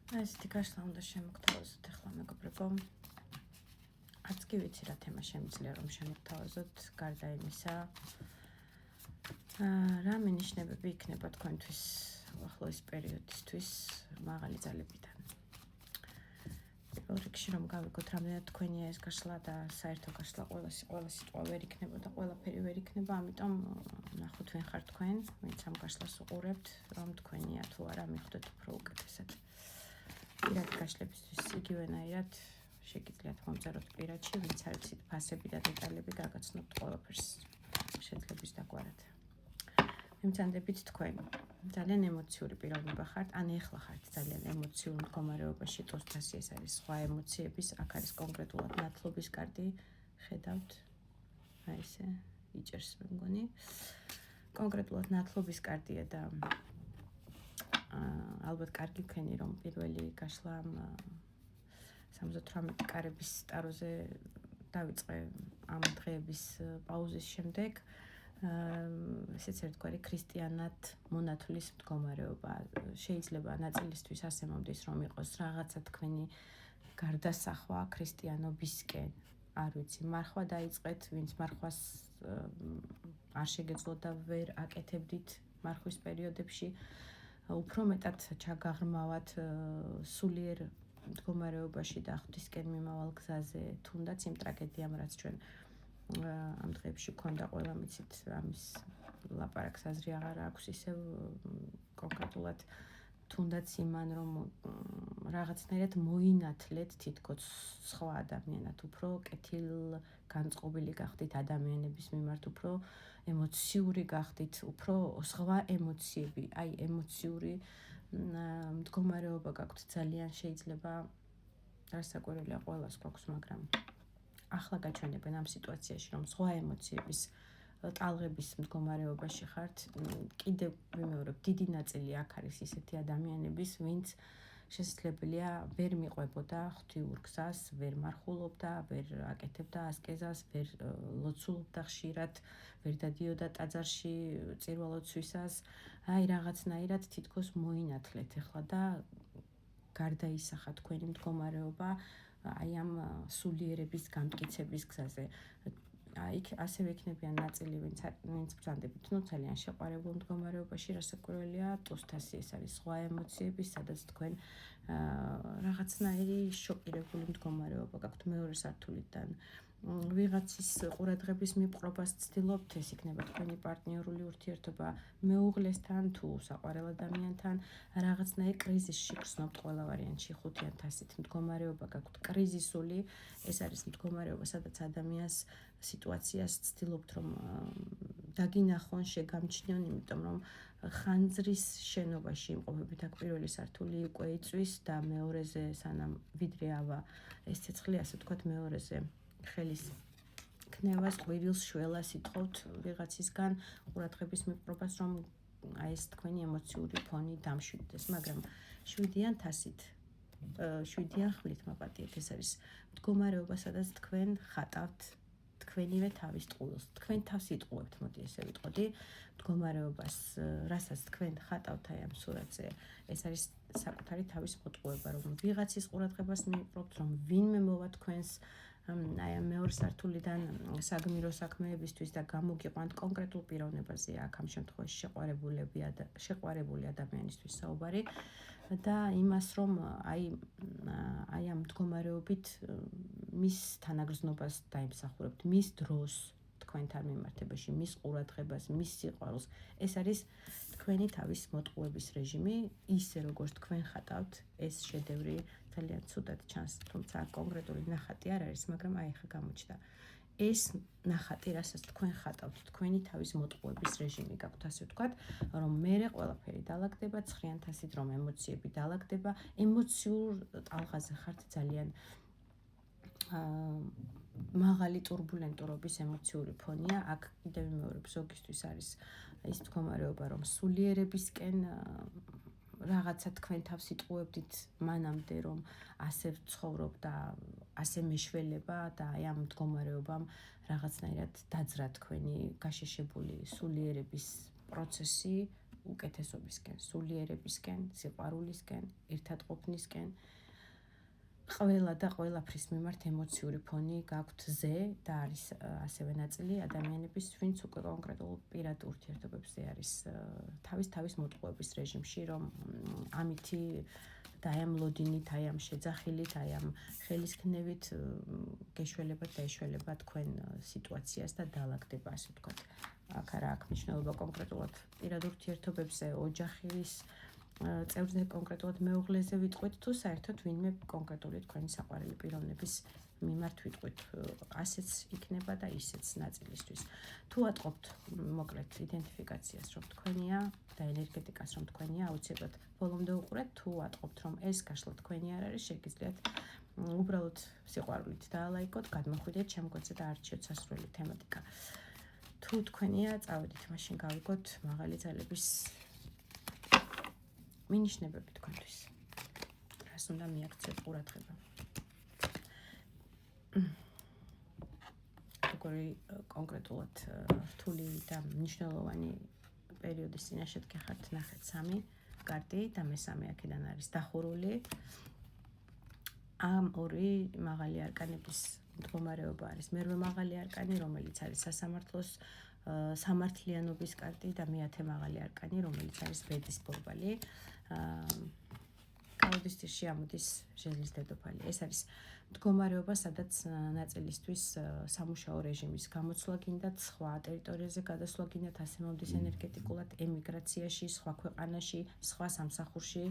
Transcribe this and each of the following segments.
ესეთი გაშლა უნდა შემოგთავაზოთ ახლა მეგობრებო. არც კი ვიცი რა თემა შემიძლია რომ შემოგთავაზოთ, გარდა იმისა, რა მინიშნებები იქნება თქვენთვის ახლოს პერიოდისთვის მაღალი ძალებიდან. პირველ რიგში რომ გავიგოთ, რამდენად თქვენია ეს გაშლა და საერთო გაშლა ყველა სიტყვა ვერ იქნება და ყველაფერი ვერ იქნება, ამიტომ ნახოთ ვინ ხართ თქვენ, ვინც ამ გაშლას უყურებთ, რომ თქვენია თუ არა მიხვდეთ უფრო უკეთესად. პირადი გაშლებისთვის იგივენაირად შეგიძლიათ მომწეროთ პირადში, ვინც არ ვიცით ფასები და დეტალები გაგაცნობთ ყველაფერს შეძლებს დაგვარად. მიმცანდებით თქვენ ძალიან ემოციური პიროვნება ხართ, ან ეხლა ხართ ძალიან ემოციურ მდგომარეობაში, ტოსტასი ეს არის სხვა ემოციების, აქ არის კონკრეტულად ნათლობის კარტი, ხედავთ, აი ესე იჭერს მე მგონი. კონკრეტულად ნათლობის კარტია და ალბათ კარგი ვქენი რომ პირველი გაშლა 78 კარების ტაროზე დავიწყე ამ დღეების პაუზის შემდეგ. ესეც ერთგვარი ქრისტიანად მონათლის მდგომარეობა. შეიძლება ნაწილისთვის ასე მომდის რომ იყოს რაღაცა თქვენი გარდასახვა ქრისტიანობისკენ. არ ვიცი, მარხვა დაიწყეთ, ვინც მარხვას არ შეგეძლოთ და ვერ აკეთებდით მარხვის პერიოდებში. უფრო მეტად ჩაგაღრმავათ სულიერ მდგომარეობაში და ღვთისკენ მიმავალ გზაზე, თუნდაც იმ ტრაგედიამ, რაც ჩვენ ამ დღეებში გქონდა, ყველა მიცით ამის ლაპარაკს აზრი აღარ აქვს ისევ კონკრეტულად თუნდაც იმან რომ რაღაცნაირად მოინათლეთ თითქოს სხვა ადამიანად, უფრო კეთილგანწყობილი გახდით ადამიანების მიმართ, უფრო ემოციური გახდით, უფრო სხვა ემოციები, აი ემოციური მდგომარეობა გაქვთ ძალიან შეიძლება რასაკვირველია ყველას გვაქვს, მაგრამ ახლა გაჩვენებენ ამ სიტუაციაში რომ სხვა ემოციების ტალღების მდგომარეობაში ხართ, კიდევ ვიმეორებ, დიდი ნაწილი აქ არის ისეთი ადამიანების, ვინც შესაძლებელია ვერ მიყვებოდა ღვთიურ გზას, ვერ მარხულობდა, ვერ აკეთებდა ასკეზას, ვერ ლოცულობდა ხშირად, ვერ დადიოდა ტაძარში წირვალოცვისას, აი რაღაცნაირად თითქოს მოინათლეთ ახლა და გარდაისახა თქვენი მდგომარეობა აი ამ სულიერების გამტკიცების გზაზე. იქ ასევე იქნებიან ნაწილი, ვინც ბრძანდებით, ძალიან შეყვარებულ მდგომარეობაში, რასაკვირველია, ტოსტასი ეს არის სხვა ემოციები, სადაც თქვენ რაღაცნაირი შოკირებული მდგომარეობა გაქვთ მეორე სართულიდან. ვიღაცის ყურადღების მიპყრობას ცდილობთ, ეს იქნება თქვენი პარტნიორული ურთიერთობა მეუღლესთან თუ საყვარელ ადამიანთან, რაღაცნაირ კრიზისში გრძნობთ ყველა ვარიანტში, ხუთიან თასით მდგომარეობა გაქვთ კრიზისული, ეს არის მდგომარეობა, სადაც ადამიანს სიტუაციას ცდილობთ რომ დაგინახონ, შეგამჩნიონ, იმიტომ რომ ხანძრის შენობაში იმყოფებით, აქ პირველი სართული უკვე იწვის და მეორეზე სანამ ვიდრე ავა ეს ცეცხლი, ასე ვთქვათ, მეორეზე ხელის ქნევას, ყვირილს, შველას ითხოვთ ვიღაცისგან ყურადღების მიპყრობას, რომ აი ეს თქვენი ემოციური ფონი დამშვიდდეს, მაგრამ 7-იან თასით, 7-იან ხმლით მაპატიეთ, ეს არის მდგომარეობა, სადაც თქვენ ხატავთ თქვენივე თავის ტყუილს, თქვენ თავს იტყუებთ, მოდი ესე ვიტყოდი, მდგომარეობას, რასაც თქვენ ხატავთ აი ამ სურათზე, ეს არის საკუთარი თავის მოტყუება, რომ ვიღაცის ყურადღებას მიიპყრობთ, რომ ვინმე მოვა თქვენს აი ამ მეორე სართულიდან საგმირო საქმეებისთვის და გამოგიყვანთ კონკრეტულ პიროვნებაზე, აქ ამ შემთხვევაში შეყვარებული ადამიანისთვის საუბარი და იმას, რომ აი ამ მდგომარეობით მის თანაგრძნობას დაიმსახურებთ, მის დროს თქვენთან მიმართებაში, მის ყურადღებას, მის სიყვარულს. ეს არის თქვენი თავის მოტყუების რეჟიმი, ისე როგორც თქვენ ხატავთ, ეს შედევრი ძალიან ცუდად ჩანს, თუმცა კონკრეტული ნახატი არ არის, მაგრამ აი ხა გამოჩნდა. ეს ნახატი, რასაც თქვენ ხატავთ, თქვენი თავის მოტყუების რეჟიმი გაქვთ, ასე ვთქვათ, რომ მერე ყველაფერი დაალაგდება, 9-იან თასით რომ ემოციები დაალაგდება, ემოციურ ტალღაზე ხართ ძალიან მაღალი турბულენტურობის ემოციური ფონია. აქ კიდევ ვიმეორებ, ზოგისთვის არის ის მდგომარეობა, რომ სულიერებისკენ რაღაცა თქვენ თავს იტყუებდით მანამდე, რომ ასე ვცხოვრობ და ასე მეშველება და აი ამ მდგომარეობამ რაღაცნაირად დაძრა თქვენი გაშეშებული სულიერების პროცესი უკეთესობისკენ, სულიერებისკენ, სიყვარულისკენ, ერთადყოფნისკენ. ყველა და ყველაფრის მიმართ ემოციური ფონი გაქვთ ზე და არის ასევე ნაწილი ადამიანების, ვინც უკვე კონკრეტულ პირად ურთიერთობებზე არის თავის მოტყუების რეჟიმში, რომ ამითი და აი ამ ლოდინით, აი ამ შეძახილით, აი ამ ხელისქნევით გეშველებათ და ეშველებათ თქვენ სიტუაციას და დაალაგდება, ასე ვთქვათ. აქ არა აქვს მნიშვნელობა კონკრეტულად პირად ურთიერთობებზე, ოჯახის წევრზე კონკრეტულად მეუღლეზე ვიტყვით თუ საერთოდ ვინმე კონკრეტული თქვენი საყვარელი პიროვნების მიმართ ვიტყვით. ასეც იქნება და ისეც ნაწილისთვის. თუ ატყობთ მოკლედ იდენტიფიკაციას, რომ თქვენია და ენერგეტიკას, რომ თქვენია, აუცილებლად ბოლომდე უყურეთ. თუ ატყობთ, რომ ეს გაშლა თქვენი არ არის, შეგიძლიათ უბრალოდ სიყვარულით დაალაიქოთ, გადმოხვიდეთ ჩემგოზე და არჩიოთ სასურველი თემატიკა. თუ თქვენია, წავედით, მაშინ გავიგოთ მაღალი ძალების მინიშნებები თქვენთვის. რას უნდა მიაქციოთ ყურადღება. როგორი კონკრეტულად რთული და მნიშვნელოვანი პერიოდის წინაშე გეხართ, ნახეთ 3 კარტი და მესამე აქედან არის დახურული. ამ 2 მაღალი არკანების მდგომარეობა არის. მერვე მაღალი არკანი, რომელიც არის სასამართლოს სამართლიანობის კარტი და მე-10 მაღალი არკანი, რომელიც არის ბედის ბორბალი. კალოდის თირში ამოდის ჟეზლის დედოფალი. ეს არის მდგომარეობა, სადაც ნაწილისთვის სამუშაო რეჟიმის გამოცვლა გინდათ, სხვა ტერიტორიაზე გადასვლა გინდათ, ასე მომდის ენერგეტიკულად ემიგრაციაში, სხვა ქვეყანაში, სხვა სამსახურში.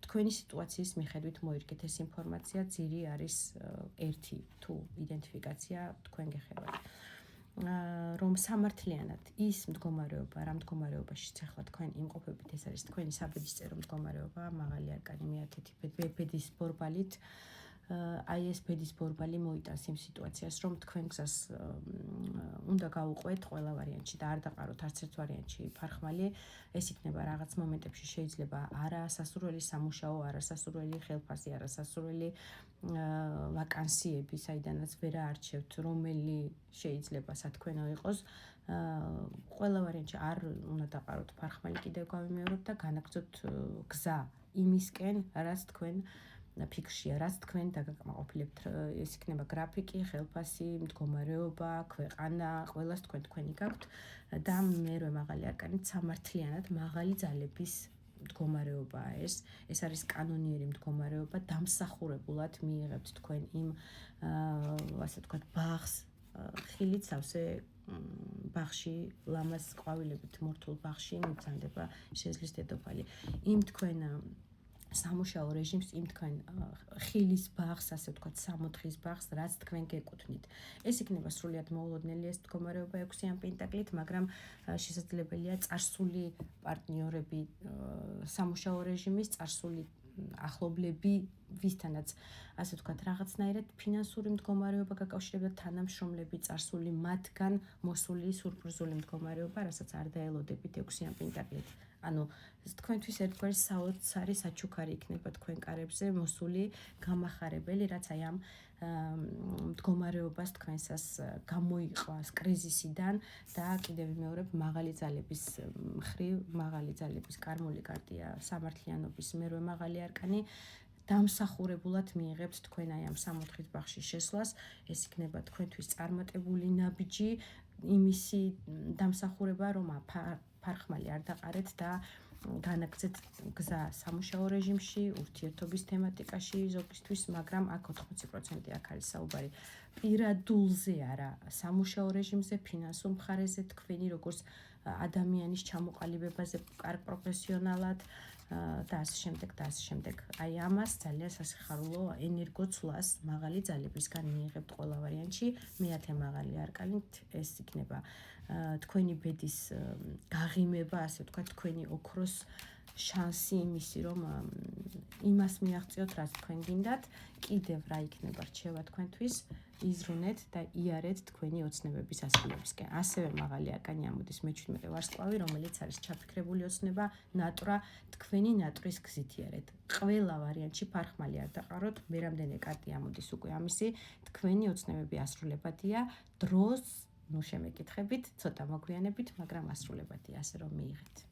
თქვენი სიტუაციის მიხედვით მოირგეთ ეს ინფორმაცია, ძირი არის 1 თუ იდენტიფიკაცია თქვენ გეხებათ. რომ სამართლიანად ის მდგომარეობა, რა მდგომარეობაშიც ახლა თქვენ იმყოფებით, ეს არის თქვენი საბედისწერო მდგომარეობა, მაღალი არკანი მე-10 ბედის ბორბალით. აი ეს ბედის ბორბალი მოიტანს იმ სიტუაციას, რომ თქვენ გზას უნდა გაუყვეთ ყველა ვარიანტში და არ დაყაროთ არც ერთ ვარიანტში ფარხმალი. ეს იქნება რაღაც მომენტებში შეიძლება არასასურველი სამუშაო, არასასურველი ხელფასი, არასასურველი ვაკანსიები, საიდანაც ვერ აარჩევთ, რომელი შეიძლება სათქვენო იყოს. ყველა ვარიანტში არ უნდა დაყაროთ ფარხმალი, კიდევ გავიმეორებ და განაგრძოთ გზა იმისკენ, რაც თქვენ ფიქრშია, რაც თქვენ დაგაკმაყოფილებთ. ეს იქნება გრაფიკი, ხელფასი, მდგომარეობა, ქვეყანა, ყველას თქვენი გაქვთ და მერვე მაღალი არკანი სამართლიანად მაღალი ძალების მდგომარეობაა ეს. ეს არის კანონიერი მდგომარეობა, დამსახურებულად მიიღებთ თქვენ იმ ასე ვთქვათ ბაღს, ხილით სავსე ბაღში, ლამაზ ყვავილებით მორთულ ბაღში მიბრძანდება ჟეზლის დედოფალი. იმ თქვენ სამუშაო რეჟიმს, იმ თქვენ ხილის ბაღს, ასე ვთქვათ, 64-ის ბაღს, რაც თქვენ გეკუთვნით. ეს იქნება სრულიად მოულოდნელი ეს მდგომარეობა 6-იან პენტაკლით, მაგრამ შესაძლებელია წარსული პარტნიორები სამუშაო რეჟიმის, წარსული ახლობლები, ვისთანაც ასე ვთქვათ, რაღაცნაირად ფინანსური მდგომარეობა გაკავშირებდა, თანამშრომლები, წარსული მათგან მოსული სურპრიზული მდგომარეობა, რასაც არ დაელოდებით 6-იან პენტაკლით. ანუ თქვენთვის ერთგვარი საოცარი საჩუქარი იქნება თქვენ კარებზე მოსული გამახარებელი, რაც აი ამ მდგომარეობას თქვენსას გამოიყვას კრიზისიდან და კიდევ ვიმეორებ მაღალი ძალების მხრივ, მაღალი ძალების კარმული კარტია სამართლიანობის მერვე მაღალი არკანი. დამსახურებულად მიიღებთ თქვენ აი ამ 64-ის ბაღში შესვლას. ეს იქნება თქვენთვის წარმატებული ნაბიჯი, იმისი დამსახურება, რომ ფარხმალი არ დაყარეთ და განაგრძეთ გზა სამუშაო რეჟიმში, ურთიერთობის თემატიკაში ზოგისთვის, მაგრამ აქ 80% აქ არის საუბარი პირადულზე არა, სამუშაო რეჟიმზე, ფინანსურ მხარეზე, თქვენი როგორც ადამიანის ჩამოყალიბებაზე, კარგ პროფესიონალად და ასე შემდეგ და ასე შემდეგ. აი ამას ძალიან სასიხარულო ენერგოცვლას მაღალი ძალებისგან მიიღებთ ყველა ვარიანტში. მე-10 მაღალი არკანით ეს იქნება თქვენი ბედის გაღიმება, ასე ვთქვათ, თქვენი ოქროს შანსი იმისი, რომ იმას მიაღწიოთ, რაც თქვენ გინდათ. კიდევ რა იქნება რჩევა თქვენთვის, იზრუნეთ და იარეთ თქვენი ოცნებების ასრულებისკენ. ასევე მაღალი არკანი ამოდის მე-17 ვარსკვლავი, რომელიც არის ჩაფიქრებული ოცნება, ნატრა, თქვენი ნატრის გზით იარეთ. ყველა ვარიანტში ფარხმალი არ დაყაროთ, მე რამდენი კარტი ამოდის უკვე ამისი, თქვენი ოცნებები ასრულებადია, დროს ნუ შემეკითხებით, ცოტა მოგვიანებით, მაგრამ ასრულებადია ასე რომ მიიღეთ.